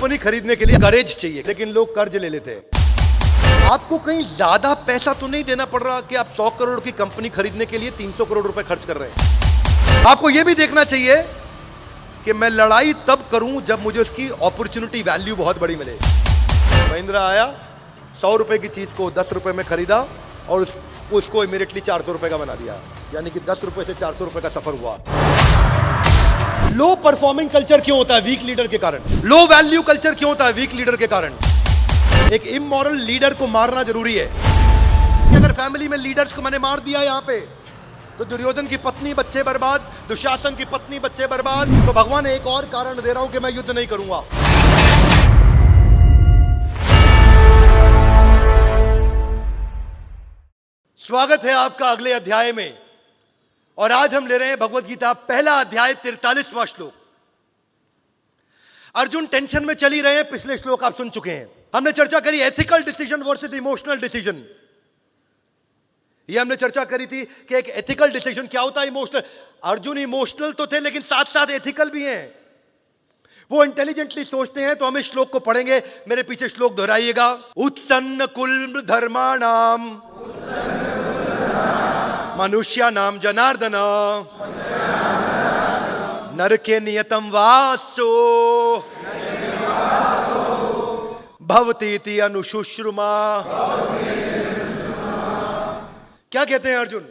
Company खरीदने के लिए करेज चाहिए, लेकिन लोग कर्ज ले लेते हैं। आपको कहीं ज्यादा पैसा तो नहीं देना पड़ रहा कि आप 100 करोड़ की कंपनी खरीदने के लिए 300 करोड़ रुपए खर्च कर रहे हैं। आपको यह भी देखना चाहिए कि मैं लड़ाई तब करूं जब मुझे उसकी अपॉर्चुनिटी वैल्यू बहुत बड़ी मिले। महिंद्रा आया, 100 रुपए की चीज को 10 रुपए में खरीदा और उसको इमीडिएटली 400 रुपए का बना दिया, यानी कि 10 रुपए से 400 रुपए का सफर हुआ। लो परफॉर्मिंग कल्चर क्यों होता है? वीक लीडर के कारण। लो वैल्यू कल्चर क्यों होता है? वीक लीडर के कारण। एक इमोरल लीडर को मारना जरूरी है। अगर फैमिली में लीडर्स को मैंने मार दिया यहां पे, तो दुर्योधन की पत्नी बच्चे बर्बाद, दुशासन की पत्नी बच्चे बर्बाद। तो भगवान एक और कारण दे रहा हूं कि मैं युद्ध नहीं करूंगा। स्वागत है आपका अगले अध्याय में, और आज हम ले रहे हैं भगवत गीता पहला अध्याय 43वां श्लोक। अर्जुन टेंशन में चल ही रहे हैं। पिछले श्लोक आप सुन चुके हैं। हमने चर्चा करी ethical decision versus emotional decision. ये हमने चर्चा करी थी कि एक एथिकल डिसीजन क्या होता है, इमोशनल। अर्जुन इमोशनल तो थे, लेकिन साथ साथ एथिकल भी हैं। वो इंटेलिजेंटली सोचते हैं। तो हम इस श्लोक को पढ़ेंगे। मेरे पीछे श्लोक दोहराइएगा। उत्सन्न कुल धर्माणाम मनुष्या नाम जनार्दन नरके नियतम वासो भवतीति अनुशुश्रुमा। क्या कहते हैं अर्जुन?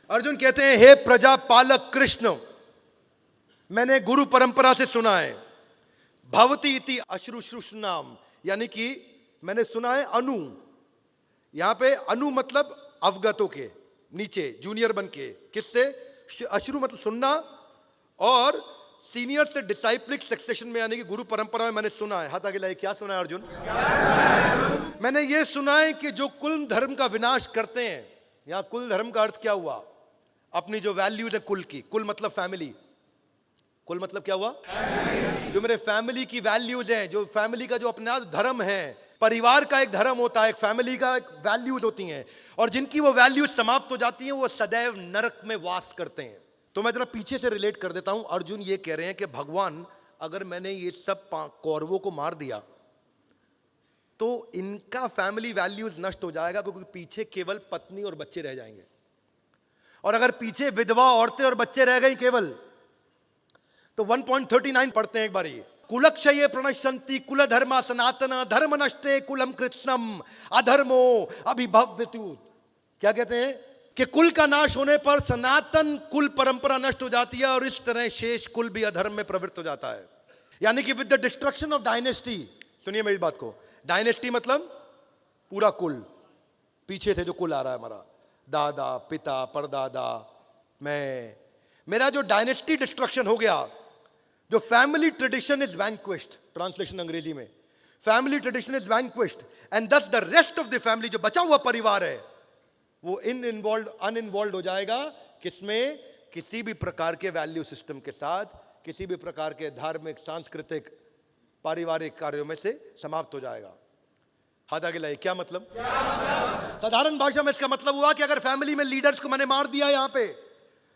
अर्जुन कहते हैं, हे प्रजापालक कृष्ण, मैंने गुरु परंपरा से सुना है, भवती इति अश्रुश्रुष्णाम, यानी कि मैंने सुना है अनु। यहां पे अनु मतलब अवगतों के नीचे, जूनियर बन के। किससे? अश्रु मतलब सुनना, और सीनियर से डिसाइप्लिक सक्सेशन में, यानी कि गुरु परंपरा में मैंने सुना है। हाथ आगे लाइए। क्या सुना है अर्जुन? मैंने ये सुना है कि जो कुल धर्म का विनाश करते हैं। यहां कुल धर्म का अर्थ क्या हुआ? अपनी जो वैल्यूज है कुल की। कुल मतलब फैमिली। कुल मतलब क्या हुआ? जो मेरे फैमिली की वैल्यूज हैं, जो फैमिली का जो अपना धर्म है, परिवार का एक धर्म होता है, एक फैमिली का एक वैल्यूज होती हैं, और जिनकी वो वैल्यूज समाप्त हो जाती हैं, वो सदैव नरक में वास करते हैं। तो मैं जरा पीछे से रिलेट कर देता हूं। अर्जुन ये कह रहे हैं कि भगवान, अगर मैंने ये सब कौरवों को मार दिया तो इनका फैमिली वैल्यूज नष्ट हो जाएगा, क्योंकि पीछे केवल पत्नी और बच्चे रह जाएंगे। और अगर पीछे विधवा औरतें और बच्चे रह गए केवल, तो 1.39 पढ़ते हैं एक बार ये। कुलक्षये प्रणश्यन्ति कुल धर्मा सनातन धर्म नष्टे कुलम कृत्स्नम अधर्मो अभिभव्यतु। क्या कहते हैं कि कुल का नाश होने पर सनातन कुल परंपरा नष्ट हो जाती है, और इस तरह शेष कुल भी अधर्म में प्रवृत्त हो जाता है। यानी कि with the destruction of dynasty, सुनिए मेरी बात को, डायनेस्टी मतलब पूरा कुल, पीछे से जो कुल आ रहा है हमारा, दादा पिता परदादा, मैं, मेरा जो डायनेस्टी डिस्ट्रक्शन हो गया, जो फैमिली ट्रेडिशन इज वैंक्विश्ड, ट्रांसलेशन अंग्रेजी में, फैमिली ट्रेडिशन इज वैंक्विश्ड, एंड दस the rest of the family, जो बचा हुआ परिवार है, वो अनइन्वॉल्व हो जाएगा। किसमें? किसी भी प्रकार के वैल्यू सिस्टम के साथ, किसी भी प्रकार के धार्मिक, सांस्कृतिक, पारिवारिक कार्यों में से समाप्त हो जाएगा। हाथ आगे लाइए। क्या मतलब? साधारण भाषा में इसका मतलब हुआ कि अगर फैमिली में लीडर्स को मैंने मार दिया यहां पे,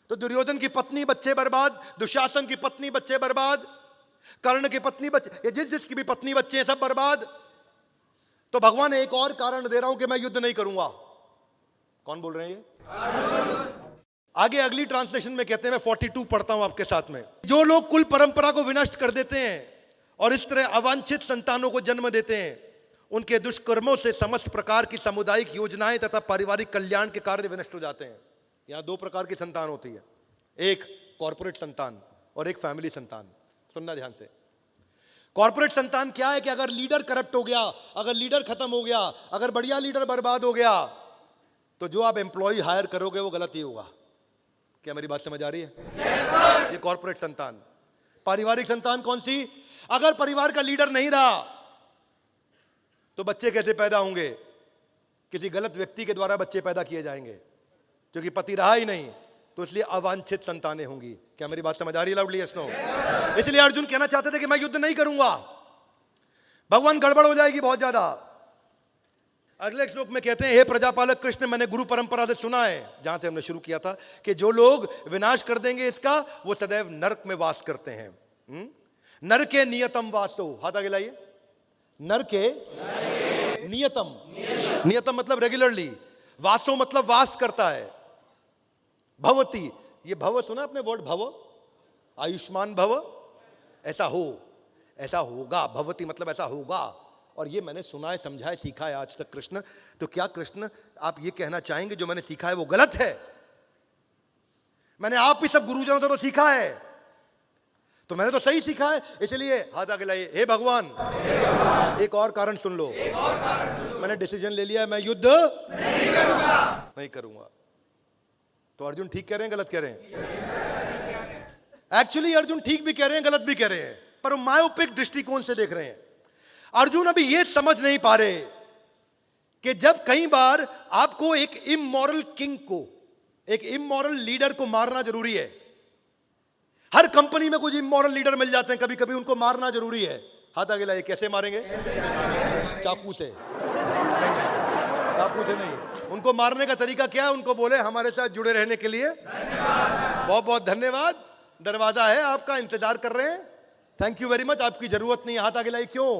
तो दुर्योधन की पत्नी बच्चे बर्बाद, दुशासन की पत्नी बच्चे बर्बाद, कर्ण की पत्नी बच्चे, जिसकी भी पत्नी बच्चे हैं सब बर्बाद। तो भगवान एक और कारण दे रहा हूं कि मैं युद्ध नहीं करूंगा। कौन बोल रहे हैं ये? आगे अगली ट्रांसलेशन में कहते हैं, मैं 42 पढ़ता हूं आपके साथ में। जो लोग कुल परंपरा को विनष्ट कर देते हैं और इस तरह अवांछित संतानों को जन्म देते हैं, उनके दुष्कर्मों से समस्त प्रकार की सामुदायिक योजनाएं तथा पारिवारिक कल्याण के कार्य विनष्ट हो जाते हैं। यहां दो प्रकार की संतान होती है, एक कॉर्पोरेट संतान और एक फैमिली संतान। सुनना ध्यान से। कॉर्पोरेट संतान क्या है कि अगर लीडर करप्ट हो गया, अगर लीडर खत्म हो गया, अगर बढ़िया लीडर बर्बाद हो गया, तो जो आप एम्प्लॉय हायर करोगे वो गलत ही होगा। क्या मेरी बात समझ आ रही है? ये कॉर्पोरेट संतान। पारिवारिक संतान कौन सी? अगर परिवार का लीडर नहीं रहा तो बच्चे कैसे पैदा होंगे? किसी गलत व्यक्ति के द्वारा बच्चे पैदा किए जाएंगे, क्योंकि पति रहा ही नहीं, तो इसलिए अवांछित संतानें होंगी। क्या मेरी बात समझ आ रही है? Loudly yes no? इसलिए अर्जुन कहना चाहते थे कि मैं युद्ध नहीं करूंगा, भगवान गड़बड़ हो जाएगी बहुत ज्यादा। अगले श्लोक में कहते हैं, हे प्रजापालक कृष्ण, मैंने गुरु परंपरा से सुना है, जहां से हमने शुरू किया था, कि जो लोग विनाश कर देंगे इसका, वो सदैव नरक में वास करते हैं। नर के नियतम वासो, हाथ आगे लाइए। नर के नियतम, नियतम मतलब रेगुलरली, वासो मतलब वास करता है। भवती, ये भव सुना आपने वर्ड भव, आयुष्मान भव, ऐसा हो, ऐसा होगा। भवती मतलब ऐसा होगा। और ये मैंने सुना है, समझा है, सीखा है आज तक कृष्ण। तो क्या कृष्ण आप ये कहना चाहेंगे जो मैंने सीखा है वो गलत है? मैंने आप भी सब गुरुजनों से तो सीखा है, तो मैंने तो सही सीखा है, इसलिए हाथ आगे लाइए। हे भगवान, एक और कारण सुन लो, मैंने डिसीजन ले लिया है, मैं युद्ध नहीं करूंगा। तो अर्जुन ठीक कह रहे हैं, गलत कह रहे हैं? एक्चुअली अर्जुन ठीक भी कह रहे हैं, गलत भी कह रहे हैं, पर मायोपिक दृष्टिकोण से देख रहे हैं। अर्जुन अभी यह समझ नहीं पा रहे कि जब कई बार आपको एक इमोरल किंग को, एक इमोरल लीडर को मारना जरूरी है। हर कंपनी में कुछ इमोरल लीडर मिल जाते हैं, कभी कभी उनको मारना जरूरी है। हाथ आगे लाइए। कैसे मारेंगे? चाकू से? चाकू से नहीं। उनको मारने का तरीका क्या है? उनको बोले हमारे साथ जुड़े रहने के लिए बहुत बहुत धन्यवाद, दरवाजा है आपका, इंतजार कर रहे हैं, थैंक यू वेरी मच, आपकी जरूरत नहीं है। हाथ आगे लाइए। क्यों?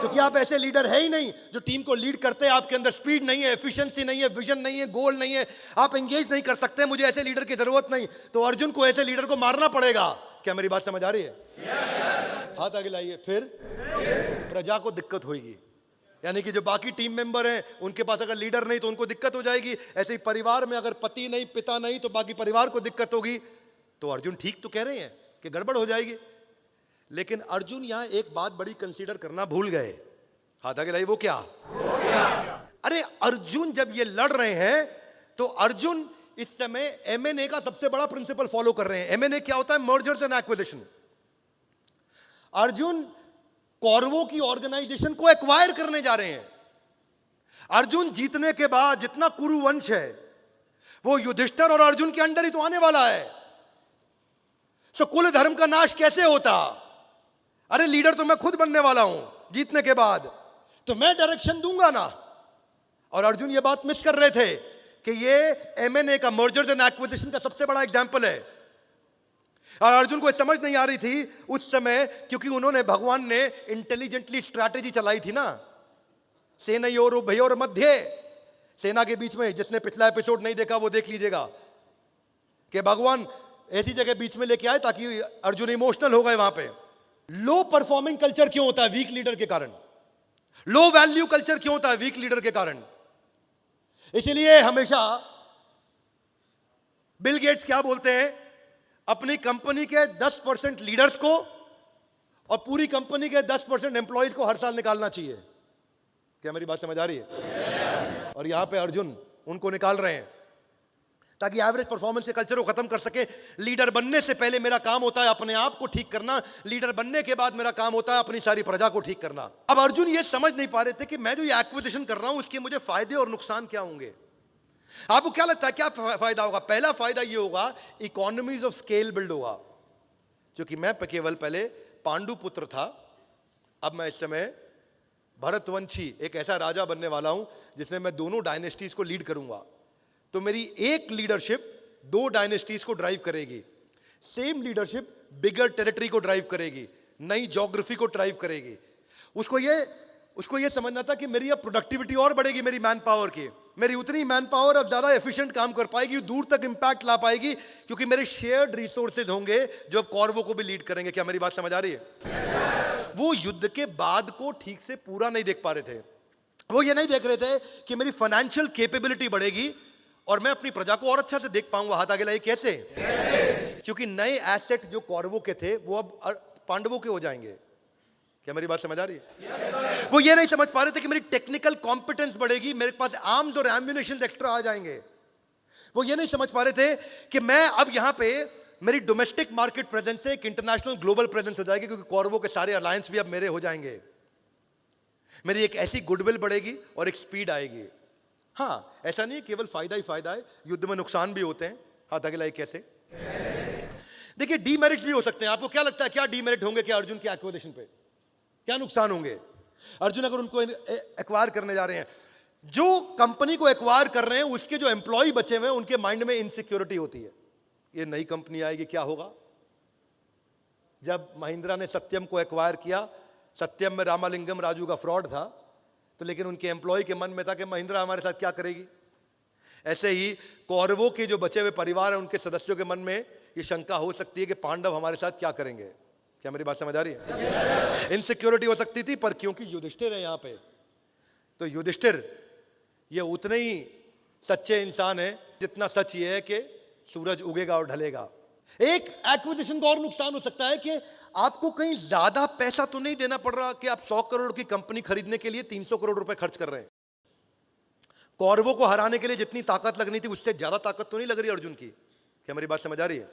क्योंकि आप ऐसे लीडर है ही नहीं जो टीम को लीड करते हैं। आपके अंदर स्पीड नहीं है, एफिशिएंसी नहीं है, विजन नहीं है, गोल नहीं है, आप एंगेज नहीं कर सकते। मुझे ऐसे लीडर की जरूरत नहीं। तो अर्जुन को ऐसे लीडर को मारना पड़ेगा। क्या मेरी बात समझ आ रही है? हाथ आगे लाइए। फिर प्रजा को दिक्कत होगी, यानी कि जो बाकी टीम मेंबर हैं उनके पास अगर लीडर नहीं तो उनको दिक्कत हो जाएगी। ऐसे ही परिवार में अगर पति नहीं, पिता नहीं, तो बाकी परिवार को दिक्कत होगी। तो अर्जुन ठीक तो कह रहे हैं कि गड़बड़ हो जाएगी, लेकिन अर्जुन यहां एक बात बड़ी कंसीडर करना भूल गए। हाथ आगे लाइए। वो क्या? अरे अर्जुन जब ये लड़ रहे हैं तो अर्जुन इस समय एमएनए का सबसे बड़ा प्रिंसिपल फॉलो कर रहे हैं। एमएनए क्या होता है? Mergers and acquisition. अर्जुन कौरवों की ऑर्गेनाइजेशन को एक्वायर करने जा रहे हैं। अर्जुन जीतने के बाद जितना कुरु वंश है वो युधिष्ठिर और अर्जुन के अंडर ही तो आने वाला है। सो कुल धर्म का नाश कैसे होता? अरे लीडर तो मैं खुद बनने वाला हूं जीतने के बाद, तो मैं डायरेक्शन दूंगा ना। और अर्जुन ये बात मिस कर रहे थे कि ये एमएनए का, मर्जर्स एंड एक्विजिशन का सबसे बड़ा एग्जांपल है। और अर्जुन को समझ नहीं आ रही थी उस समय, क्योंकि उन्होंने, भगवान ने इंटेलिजेंटली स्ट्रैटेजी चलाई थी ना, सेनयोर उभयोर मध्य, सेना के बीच में। जिसने पिछला एपिसोड नहीं देखा वो देख लीजिएगा कि भगवान ऐसी जगह बीच में लेके आए ताकि अर्जुन इमोशनल हो गए वहां पे। लो परफॉर्मिंग कल्चर क्यों होता है? वीक लीडर के कारण। लो वैल्यू कल्चर क्यों होता है? वीक लीडर के कारण। इसलिए हमेशा बिल गेट्स क्या बोलते हैं? अपनी कंपनी के 10% लीडर्स को और पूरी कंपनी के 10% एम्प्लॉइज को हर साल निकालना चाहिए। क्या मेरी बात समझ आ रही है? और यहां पे अर्जुन उनको निकाल रहे हैं ताकि एवरेज परफॉर्मेंस के कल्चर को खत्म कर सके। लीडर बनने से पहले मेरा काम होता है अपने आप को ठीक करना, लीडर बनने के बाद मेरा काम होता है अपनी सारी प्रजा को ठीक करना। अब अर्जुन ये समझ नहीं पा रहे थे कि मैं जो ये एक्विजिशन कर रहा हूं उसके मुझे फायदे और नुकसान क्या होंगे। आपको क्या लगता है क्या फायदा होगा? पहला फायदा ये होगा, इकोनॉमीज ऑफ स्केल बिल्ड होगा। क्योंकि मैं केवल पहले पांडु पुत्र था, अब मैं इस समय भरतवंशी एक ऐसा राजा बनने वाला हूं जिसमें मैं दोनों डायनेस्टीज को लीड करूंगा। तो मेरी एक लीडरशिप 2 डायनेस्टीज को ड्राइव करेगी। सेम लीडरशिप बिगर टेरिटरी को ड्राइव करेगी, नई ज्योग्राफी को ड्राइव करेगी। उसको ये समझना था कि मेरी अब प्रोडक्टिविटी और बढ़ेगी, मेरी मैन पावर की। मेरी उतनी मैन पावर अब ज्यादा एफिशिएंट काम कर पाएगी, दूर तक इंपैक्ट ला पाएगी, क्योंकि मेरे शेयर्ड रिसोर्सेज होंगे जो अब कौरवों को भी लीड करेंगे। क्या मेरी बात समझ आ रही है? वो युद्ध के बाद को ठीक से पूरा नहीं देख पा रहे थे। वो ये नहीं देख रहे थे कि मेरी फाइनेंशियल कैपेबिलिटी बढ़ेगी और मैं अपनी प्रजा को और अच्छा से देख पाऊंगा। हाथ आगे लाइए। कैसे? क्योंकि नए एसेट जो कौरवों के थे वो अब पांडवों के हो जाएंगे। क्या मेरी बात समझ आ रही है? वो ये नहीं समझ पा रहे थे कि मेरी टेक्निकल कॉम्पिटेंस बढ़ेगी, मेरे पास आर्म्स और एम्युनिशन एक्स्ट्रा आ जाएंगे। वो ये नहीं समझ पा रहे थे कि मैं अब यहां पे मेरी डोमेस्टिक मार्केट प्रेजेंस से एक इंटरनेशनल ग्लोबल प्रेजेंस हो जाएगी, क्योंकि कौरवों के सारे अलायंस भी अब मेरे हो जाएंगे। मेरी एक ऐसी गुडविल बढ़ेगी और एक स्पीड आएगी। हाँ, ऐसा नहीं केवल फायदा ही फायदा है, युद्ध में नुकसान भी होते हैं। हाथ आगे लाइए। कैसे? देखिए, डीमेरिट्स भी हो सकते हैं। आपको क्या लगता है क्या डीमेरिट होंगे क्या अर्जुन के एक्विजिशन पे? क्या नुकसान होंगे? अर्जुन अगर उनको एक्वायर करने जा रहे हैं, जो कंपनी को एक्वायर कर रहे हैं उसके जो एम्प्लॉय बचे हुए हैं उनके माइंड में इनसिक्योरिटी होती है। ये नई कंपनी आएगी, क्या होगा? जब महिंद्रा ने सत्यम को एक्वायर किया, सत्यम में रामालिंगम राजू का फ्रॉड था, तो लेकिन उनके एम्प्लॉय के मन में था कि महिंद्रा हमारे साथ क्या करेगी। ऐसे ही कौरवों के जो बचे हुए परिवार है, उनके सदस्यों के मन में ये शंका हो सकती है कि पांडव हमारे साथ क्या करेंगे। क्या मेरी बात समझ आ रही है? इनसिक्योरिटी हो सकती थी, पर क्योंकि युधिष्ठिर है यहां पे, तो युधिष्ठिर ये उतने ही सच्चे इंसान है जितना सच ये है कि सूरज उगेगा और ढलेगा। एक एक्विजिशन का और नुकसान हो सकता है कि आपको कहीं ज्यादा पैसा तो नहीं देना पड़ रहा कि आप 100 करोड़ की कंपनी खरीदने के लिए 300 करोड़ रुपए खर्च कर रहे हैं। कौरवों को हराने के लिए जितनी ताकत लगनी थी उससे ज्यादा ताकत तो नहीं लग रही अर्जुन की। क्या मेरी बात समझ आ रही है?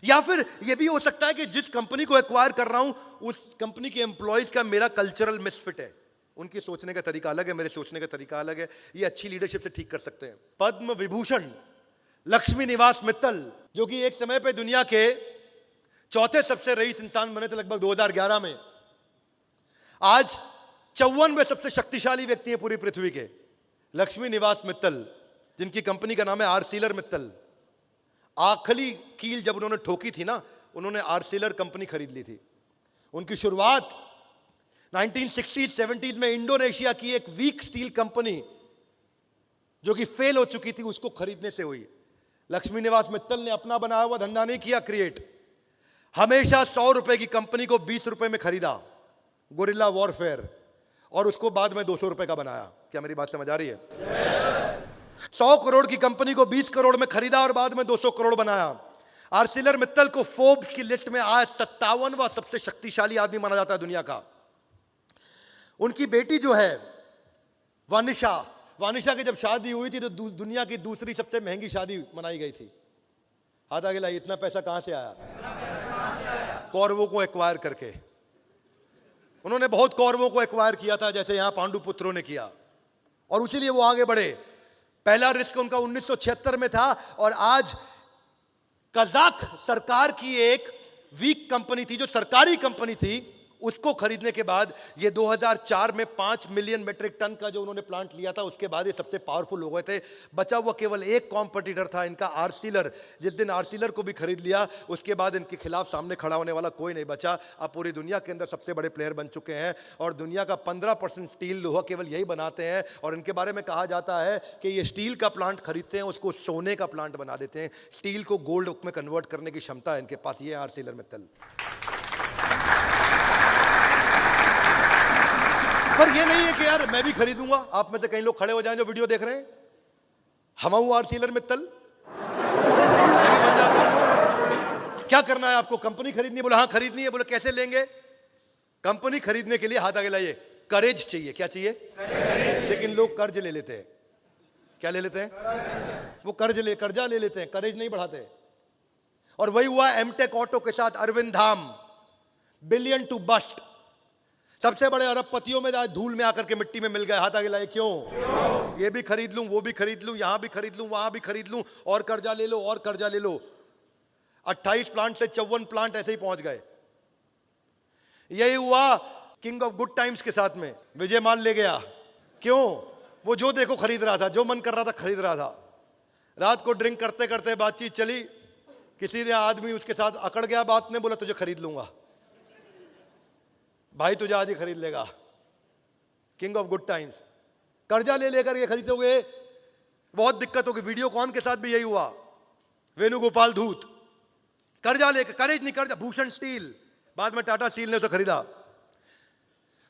या फिर यह भी हो सकता है कि जिस कंपनी को एक्वायर कर रहा हूं उस कंपनी के एम्प्लॉयज का मेरा कल्चरल मिसफिट है, उनकी सोचने का तरीका अलग है, मेरे सोचने का तरीका अलग है। ये अच्छी लीडरशिप से ठीक कर सकते हैं। पद्म विभूषण लक्ष्मी निवास मित्तल, जो कि एक समय पे दुनिया के चौथे सबसे रईस इंसान बने थे लगभग 2011 में, आज 54वें सबसे शक्तिशाली व्यक्ति हैं पूरी पृथ्वी के। लक्ष्मी निवास मित्तल, जिनकी कंपनी का नाम है आर्सिलर मित्तल। आखिरी कील जब उन्होंने ठोकी थी ना, उन्होंने आर्सिलर कंपनी खरीद ली थी। उनकी शुरुआत 1960s 70s में इंडोनेशिया की एक वीक स्टील कंपनी जो कि फेल हो चुकी थी उसको खरीदने से हुई। लक्ष्मी निवास मित्तल ने अपना बनाया हुआ धंधा नहीं किया क्रिएट, हमेशा 100 रुपए की कंपनी को 20 रुपए में खरीदा, गोरिल्ला वॉरफेयर, और उसको बाद में 200 रुपए का बनाया। क्या मेरी बात समझ आ रही है? 100 करोड़ की कंपनी को 20 करोड़ में खरीदा और बाद में 200 करोड़ बनाया। आर्सिलर मित्तल को फोर्ब्स की लिस्ट में आज 57वां सबसे शक्तिशाली आदमी माना जाता है दुनिया का। उनकी बेटी जो है वानिशा की जब शादी हुई थी तो दुनिया की दूसरी सबसे महंगी शादी मनाई गई थी। हाथ आगे लाइए, इतना पैसा कहां से आया? कौरवों को एक्वायर करके। उन्होंने बहुत कौरवों को एक्वायर किया था, जैसे यहां पांडु पुत्रों ने किया, और उसीलिए वो आगे बढ़े। पहला रिस्क उनका 1976 में था, और आज कजाक सरकार की एक वीक कंपनी थी, जो सरकारी कंपनी थी, उसको खरीदने के बाद ये 2004 में 5 मिलियन मेट्रिक टन का जो उन्होंने प्लांट लिया था, उसके बाद ये सबसे पावरफुल हो गए थे। बचा हुआ केवल एक कॉम्पिटिटर था इनका, आर्सिलर। जिस दिन आर्सिलर को भी खरीद लिया उसके बाद इनके खिलाफ सामने खड़ा होने वाला कोई नहीं बचा। अब पूरी दुनिया के अंदर सबसे बड़े प्लेयर बन चुके हैं, और दुनिया का 15% स्टील लोहा केवल यही बनाते हैं। और इनके बारे में कहा जाता है कि ये स्टील का प्लांट खरीदते हैं, उसको सोने का प्लांट बना देते हैं। स्टील को गोल्ड में कन्वर्ट करने की क्षमता है इनके पास। ये आर्सिलर मित्तल। पर ये नहीं है कि यार मैं भी खरीदूंगा। आप में से कई लोग खड़े हो जाएं जो वीडियो देख रहे हैं, हम आर्सिलर मित्तल, मैं भी बन जाता हूं। क्या करना है आपको? कंपनी खरीदनी है? बोले हाँ खरीदनी है। बोले कैसे लेंगे? कंपनी खरीदने के लिए हाथ आगे लाइए, करेज चाहिए। क्या चाहिए? लेकिन लोग कर्ज ले लेते हैं। क्या ले लेते हैं? वो कर्जा ले लेते हैं, करेज नहीं बढ़ाते। और वही हुआ एमटेक ऑटो के साथ। अरविंद धाम बिलियन टू बस्ट, सबसे बड़े अरबपतियों में आज धूल में आकर के मिट्टी में मिल गए। हाथ आगे लाए, क्यों? ये भी खरीद लूं, वो भी खरीद लूं, यहां भी खरीद लूं, वहां भी खरीद लूं, और कर्जा ले लो, और कर्जा ले लो। 28 प्लांट से 54 प्लांट ऐसे ही पहुंच गए। यही हुआ किंग ऑफ गुड टाइम्स के साथ में। विजय माल ले गया। क्यों? वो जो देखो खरीद रहा था, जो मन कर रहा था खरीद रहा था। रात को ड्रिंक करते करते बातचीत चली, किसी ने आदमी उसके साथ अकड़ गया बात में, बोला तुझे खरीद लूंगा भाई, तुझे आज ही खरीद लेगा। King of good times. कर्जा ले लेकर ये खरीदोगे, बहुत दिक्कत होगी। वीडियोकॉन के साथ भी यही हुआ। वेणुगोपाल धूत कर्जा लेकर, करेज नहीं, कर्जा। भूषण स्टील, बाद में टाटा स्टील ने उसे खरीदा।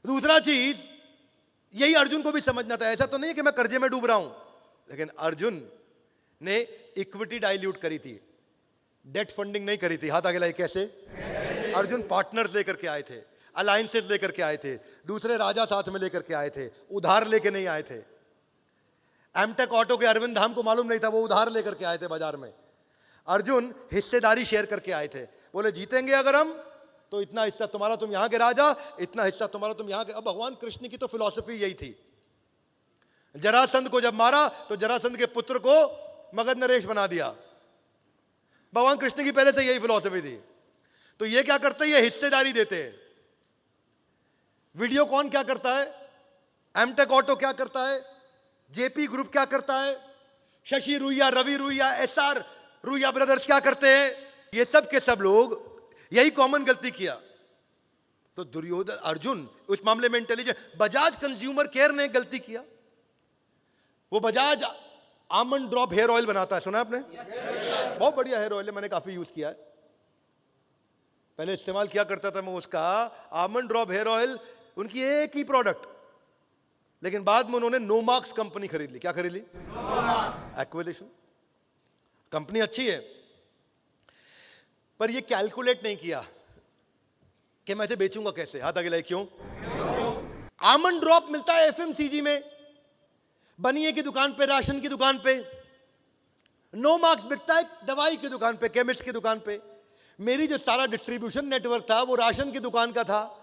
दूसरा चीज, यही अर्जुन को भी समझना था। ऐसा तो नहीं है कि मैं कर्जे में डूब रहा हूं, लेकिन अर्जुन ने इक्विटी डाइल्यूट करी थी, डेट फंडिंग नहीं करी थी। हाथ आगे लाइए, कैसे? अर्जुन पार्टनर्स लेकर के आए थे, अलायंसेस लेकर के आए थे, दूसरे राजा साथ में लेकर के आए थे, उधार लेके नहीं आए थे। एमटेक ऑटो के अरविंद धाम को मालूम नहीं था, वो उधार लेकर के आए थे बाजार में। अर्जुन हिस्सेदारी शेयर करके आए थे। बोले जीतेंगे अगर हम तो इतना हिस्सा तुम्हारा, तुम यहां के राजा, इतना हिस्सा तुम्हारा, तुम यहां के। अब भगवान कृष्ण की तो फिलॉसफी यही थी। जरासंध को जब मारा तो जरासंध के पुत्र को मगध नरेश बना दिया। भगवान कृष्ण की पहले से यही फिलॉसफी थी। तो ये क्या करते हैं? ये हिस्सेदारी देते हैं। वीडियोकॉन क्या करता है? एमटेक ऑटो क्या करता है? जेपी ग्रुप क्या करता है? शशि रुइया, रवि रुइया, एसआर रुइया ब्रदर्स क्या करते हैं? ये सब के सब लोग यही कॉमन गलती किया। तो दुर्योधन अर्जुन उस मामले में इंटेलिजेंट। बजाज कंज्यूमर केयर ने गलती किया, वो Bajaj almond drop hair oil बनाता है, सुना आपने? बहुत बढ़िया हेयर ऑयल है, मैंने काफी यूज किया है, पहले इस्तेमाल किया करता था मैं उसका। आमंड ड्रॉप हेयर ऑयल उनकी एक ही प्रोडक्ट, लेकिन बाद में उन्होंने नोमाक्स कंपनी खरीद ली। क्या खरीद ली? एक्विजिशन। कंपनी अच्छी है, पर ये कैलकुलेट नहीं किया कि मैं इसे बेचूंगा कैसे। हाथ आगे लाइए। क्यों? आमंड ड्रॉप मिलता है एफएमसीजी में, बनिए की दुकान पे, राशन की दुकान पे। नोमाक्स बिकता है दवाई की दुकान पे, केमिस्ट की दुकान पे। मेरी जो सारा डिस्ट्रीब्यूशन नेटवर्क था वो राशन की दुकान का था।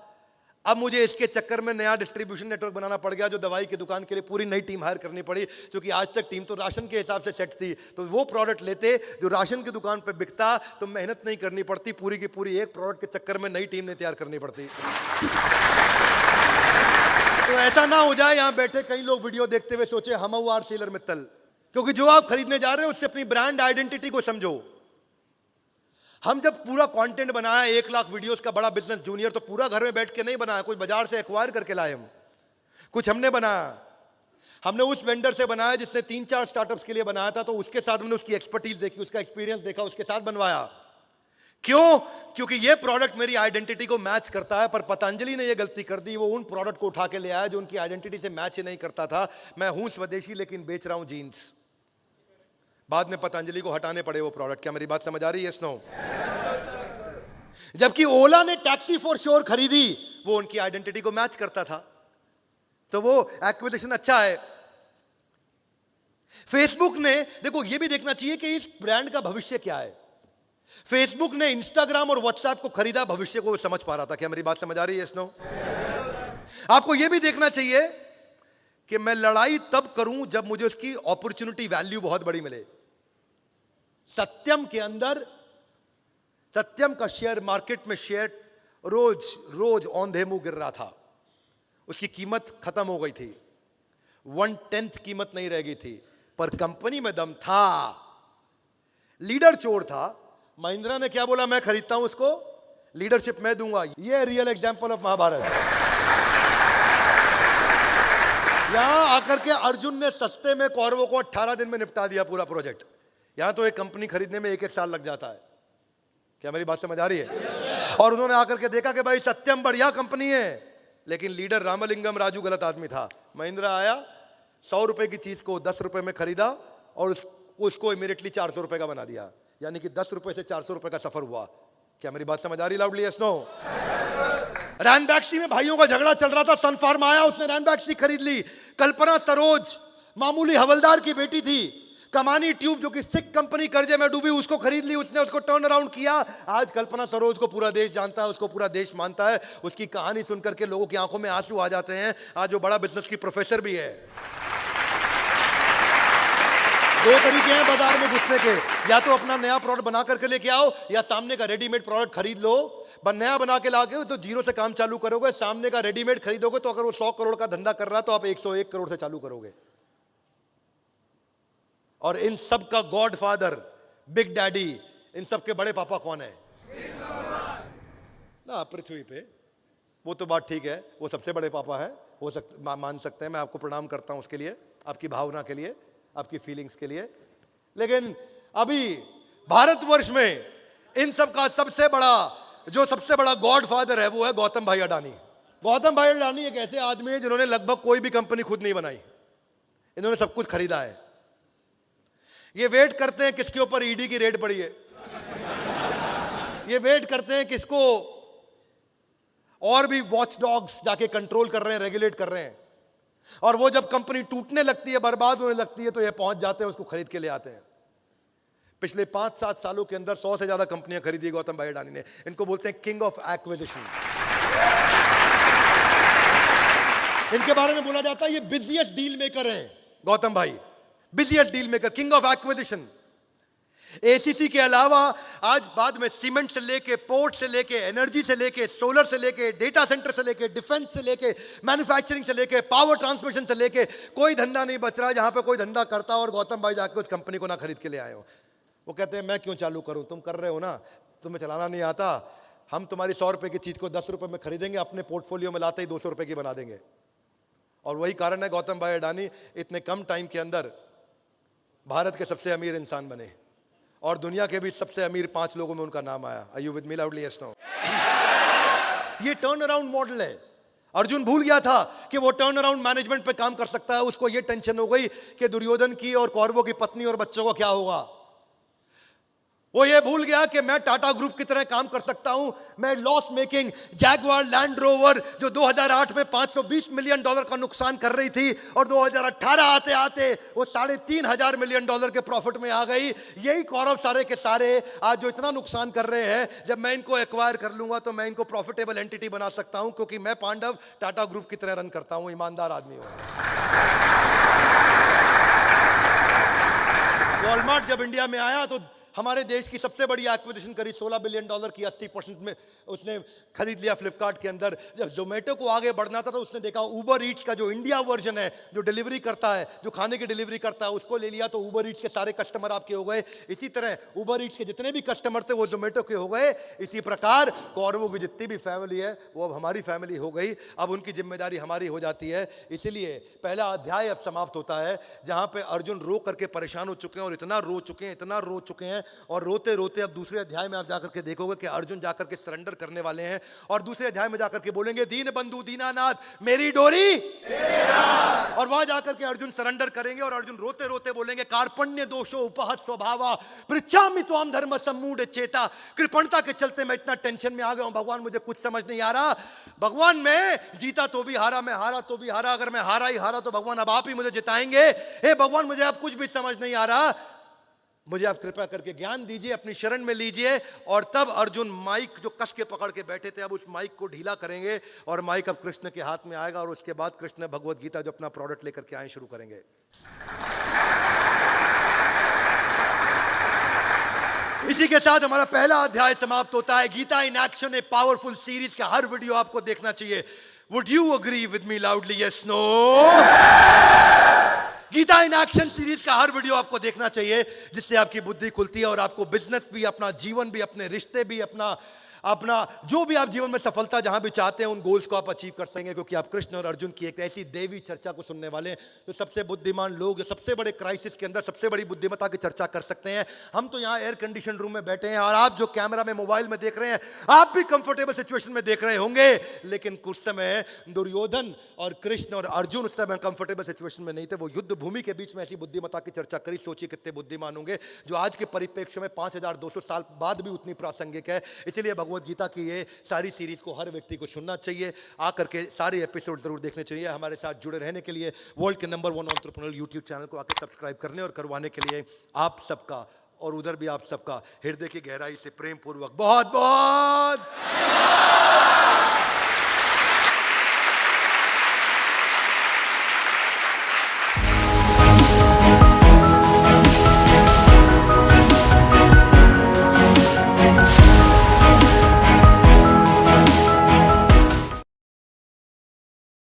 अब मुझे इसके चक्कर में नया डिस्ट्रीब्यूशन नेटवर्क बनाना पड़ गया, जो दवाई की दुकान के लिए पूरी नई टीम हायर करनी पड़ी, क्योंकि आज तक टीम तो राशन के हिसाब से सेट थी। तो वो प्रोडक्ट लेते जो राशन की दुकान पे बिकता, तो मेहनत नहीं करनी पड़ती, पूरी की पूरी एक प्रोडक्ट के चक्कर में नई टीम ने तैयार करनी पड़ती। तो ऐसा ना हो जाए यहां बैठे कई लोग वीडियो देखते हुए सोचे हम आर सीलर मित्तल, क्योंकि जो आप खरीदने जा रहे हो उससे अपनी ब्रांड आइडेंटिटी को समझो। हम जब पूरा कंटेंट बनाया 1 लाख वीडियोस का बड़ा बिजनेस जूनियर, तो पूरा घर में बैठ के नहीं बनाया, कुछ बाजार से एक्वायर करके लाए हम, कुछ हमने बनाया। हमने उस वेंडर से बनाया जिसने 3-4 स्टार्टअप्स के लिए बनाया था, तो उसके साथ हमने उसकी एक्सपर्टीज देखी, उसका एक्सपीरियंस देखा, उसके साथ बनवाया। क्यों? क्योंकि ये प्रोडक्ट मेरी आइडेंटिटी को मैच करता है। पर पतंजलि ने ये गलती कर दी, वो उन प्रोडक्ट को उठा के ले आया जो उनकी आइडेंटिटी से मैच ही नहीं करता था। मैं हूं स्वदेशी लेकिन बेच रहा हूं जीन्स। बाद में पतंजलि को हटाने पड़े वो प्रोडक्ट। क्या मेरी बात समझ आ रही है? स्नो। जबकि ओला ने टैक्सी फॉर श्योर खरीदी, वो उनकी आइडेंटिटी को मैच करता था, तो वो एक्विजिशन अच्छा है। फेसबुक ने, देखो ये भी देखना चाहिए कि इस ब्रांड का भविष्य क्या है। फेसबुक ने इंस्टाग्राम और व्हाट्सएप को खरीदा, भविष्य को समझ पा रहा था। क्या मेरी बात समझ आ रही है? स्नो। आपको यह भी देखना चाहिए कि मैं लड़ाई तब करूं जब मुझे उसकी अपॉर्चुनिटी वैल्यू बहुत बड़ी मिले। सत्यम के अंदर, सत्यम का शेयर मार्केट में शेयर रोज रोज औंधे मुंह गिर रहा था, उसकी कीमत खत्म हो गई थी, 1/10 कीमत नहीं रह गई थी, पर कंपनी में दम था, लीडर चोर था। महिंद्रा ने क्या बोला? मैं खरीदता हूं उसको, लीडरशिप मैं दूंगा। ये रियल एग्जांपल ऑफ महाभारत। यहां आकर के अर्जुन ने सस्ते में कौरवों को 18 दिन में निपटा दिया पूरा प्रोजेक्ट। यहां तो एक कंपनी खरीदने में 1-1 साल लग जाता है। क्या मेरी बात समझ आ रही है? और उन्होंने आकर के देखा कि भाई सत्यम बढ़िया कंपनी है, लेकिन लीडर रामलिंगम राजू गलत आदमी था। महिंद्रा आया, 100 रुपए की चीज को 10 रुपए में खरीदा और उसको इमीडिएटली 400 रुपए का बना दिया, यानी कि 10 रुपए से 400 रुपए का सफर हुआ। क्या मेरी बात समझ आ रही? Loudly snow. रैनबैक्सी में भाइयों का झगड़ा चल रहा था, सन फार्मा आया, उसने रैनबैक्सी खरीद ली। कल्पना सरोज मामूली हवलदार की बेटी थी, कमानी ट्यूब जो कि सिक कंपनी कर्जे में डूबी, उसको खरीद ली, उसने उसको टर्न अराउंड किया। आज कल्पना सरोज को पूरा देश जानता है, उसको पूरा देश मानता है। उसकी कहानी सुनकर के लोगों की आंखों में आंसू आ जाते हैं। आज वो बड़ा बिजनेस की प्रोफेसर भी है। 2 तरीके हैं बाजार में घुसने के, या तो अपना नया प्रोडक्ट बना करके लेके आओ, या सामने का रेडीमेड प्रोडक्ट खरीद लो। नया बना के लाके तो जीरो से काम चालू करोगे, सामने का रेडीमेड खरीदोगे तो अगर वो 100 करोड़ का धंधा कर रहा है तो आप 101 करोड़ से चालू करोगे। और इन सब का गॉड फादर, बिग डैडी, इन सब के बड़े पापा कौन है ना पृथ्वी पे? वो तो बात ठीक है, वो सबसे बड़े पापा है, हो सकता मान सकते हैं, मैं आपको प्रणाम करता हूं उसके लिए, आपकी भावना के लिए, आपकी फीलिंग्स के लिए। लेकिन अभी भारतवर्ष में इन सब का सबसे बड़ा गॉड फादर है, वो है गौतम भाई अडानी। गौतम भाई अडानी एक ऐसे आदमी है जिन्होंने लगभग कोई भी कंपनी खुद नहीं बनाई, इन्होंने सब कुछ खरीदा है। ये वेट करते हैं किसके ऊपर ईडी की रेड पड़ी है, ये वेट करते हैं किसको और भी वॉच डॉग्स जाके कंट्रोल कर रहे हैं, रेगुलेट कर रहे हैं। और वो जब कंपनी टूटने लगती है, बर्बाद होने लगती है, तो ये पहुंच जाते हैं, उसको खरीद के ले आते हैं। पिछले 5-7 सालों के अंदर 100 से ज्यादा कंपनियां खरीदी गौतम भाई अडानी ने। इनको बोलते हैं किंग ऑफ एक्विजिशन। इनके बारे में बोला जाता है ये बिजिएस्ट डील मेकर हैं गौतम भाई, busiest deal maker, king of acquisition. ACC के अलावा आज बाद में सीमेंट से लेके, पोर्ट से लेके, एनर्जी से लेके, सोलर से लेके, डेटा सेंटर से लेके, डिफेंस से लेके, मैन्युफैक्चरिंग से लेके, पावर ट्रांसमिशन से लेके, कोई धंधा नहीं बच रहा जहां पे कोई धंधा करता और गौतम भाई जाके उस कंपनी को ना खरीद के ले आए हो। वो कहते हैं मैं क्यों चालू करूं, तुम कर रहे हो ना, तुम्हें चलाना नहीं आता, हम तुम्हारी 100 रुपए की चीज को 10 रुपए में खरीदेंगे, अपने पोर्टफोलियो में लाते ही 200 रुपए की बना देंगे। और वही कारण है गौतम भाई अडानी इतने कम टाइम के अंदर भारत के सबसे अमीर इंसान बने और दुनिया के भी सबसे अमीर 5 लोगों में उनका नाम आया। Are you with me loudly? Yes no? ये टर्न अराउंड मॉडल है। अर्जुन भूल गया था कि वो टर्न अराउंड मैनेजमेंट पे काम कर सकता है। उसको ये टेंशन हो गई कि दुर्योधन की और कौरवों की पत्नी और बच्चों का क्या होगा। वो ये भूल गया कि मैं टाटा ग्रुप की तरह काम कर सकता हूं। मैं loss making Jaguar land rover जो 2008 में $520 मिलियन का नुकसान कर रही थी और 2018 आते आते वो $3.5 मिलियन के प्रॉफिट में आ गई। यही कौरव सारे के सारे आज जो इतना नुकसान कर रहे हैं, जब मैं इनको एक्वायर कर लूंगा तो मैं इनको प्रॉफिटेबल एंटिटी बना सकता हूं, क्योंकि मैं पांडव टाटा ग्रुप की तरह रन करता हूं, ईमानदार आदमी हूं। वॉलमार्ट जब इंडिया में आया तो हमारे देश की सबसे बड़ी एक्विजिशन करी, $16 बिलियन की 80% में उसने खरीद लिया फ्लिपकार्ट के अंदर। जब जोमेटो को आगे बढ़ना था तो उसने देखा उबर ईट्स का जो इंडिया वर्जन है, जो डिलीवरी करता है, जो खाने की डिलीवरी करता है, उसको ले लिया तो उबर ईट्स के सारे कस्टमर आपके हो गए। इसी तरह उबर ईट्स के जितने भी कस्टमर थे वो जोमेटो के हो गए। इसी प्रकार कौरवों की जितनी भी फैमिली है वो अब हमारी फैमिली हो गई। अब उनकी जिम्मेदारी हमारी हो जाती है। इसीलिए पहला अध्याय अब समाप्त होता है जहां पे अर्जुन रो करके परेशान हो चुके हैं और इतना रो चुके हैं, इतना रो चुके हैं। और रोते रोते अब दूसरे अध्याय में आप जाकर के देखोगे कि अर्जुन जाकर के सरेंडर करने वाले हैं और दूसरे अध्याय में जाकर के बोलेंगे, दीन बंधु दीनानाथ मेरी डोरी। और वहां जाकर के अर्जुन सरेंडर करेंगे और अर्जुन रोते रोते बोलेंगे, कार्पण्य दोषो उपहत स्वभावा पृच्छामि त्वाम धर्म सम्मूढ़ चेता। कृपणता के चलते मैं इतना टेंशन में आ गया हूं भगवान, मुझे कुछ समझ नहीं आ रहा। भगवान मैं जीता तो भी हारा, मैं हारा तो भी हारा। अगर मैं हारा ही हारा तो भगवान अब आप ही मुझे जिताएंगे। हे भगवान मुझे अब कुछ भी समझ नहीं आ रहा, मुझे आप कृपा करके ज्ञान दीजिए, अपनी शरण में लीजिए। और तब अर्जुन माइक जो कस के पकड़ के बैठे थे अब उस माइक को ढीला करेंगे और माइक अब कृष्ण के हाथ में आएगा और उसके बाद कृष्ण भगवत गीता जो अपना प्रोडक्ट लेकर के आए शुरू करेंगे। इसी के साथ हमारा पहला अध्याय समाप्त होता है। Gita in action, a powerful series का हर वीडियो आपको देखना चाहिए। Would you agree with me loudly? Yes no? Gita in action series का हर वीडियो आपको देखना चाहिए, जिससे आपकी बुद्धि खुलती है और आपको बिजनेस भी, अपना जीवन भी, अपने रिश्ते भी, अपना जो भी आप जीवन में सफलता जहां भी चाहते हैं उन गोल्स को आप अचीव कर सकेंगे। क्योंकि आप कृष्ण और अर्जुन की एक ऐसी देवी चर्चा को सुनने वाले हैं जो सबसे बुद्धिमान लोग सबसे बड़े क्राइसिस के अंदर सबसे बड़ी बुद्धिमत्ता की चर्चा कर सकते हैं। हम तो यहाँ एयर कंडीशन रूम में बैठे हैं और आप जो कैमरा में मोबाइल में देख रहे हैं आप भी कंफर्टेबल सिचुएशन में देख रहे होंगे, लेकिन कुछ समय दुर्योधन और कृष्ण और अर्जुन उस समय कंफर्टेबल सिचुएशन में नहीं थे। वो युद्ध भूमि के बीच में ऐसी बुद्धिमत्ता की चर्चा करी। सोचिए कितने बुद्धिमान होंगे, जो आज के परिप्रेक्ष्य में 5200 साल बाद भी उतनी प्रासंगिक है। इसलिए भगवत गीता की ये सारी सीरीज को हर व्यक्ति को सुनना चाहिए, आकर के सारे एपिसोड जरूर देखने चाहिए। हमारे साथ जुड़े रहने के लिए वर्ल्ड के नंबर 1 एंटरप्रेन्योर यूट्यूब चैनल को आकर सब्सक्राइब करने और करवाने के लिए आप सबका और उधर भी आप सबका हृदय की गहराई से प्रेम पूर्वक बहुत बहुत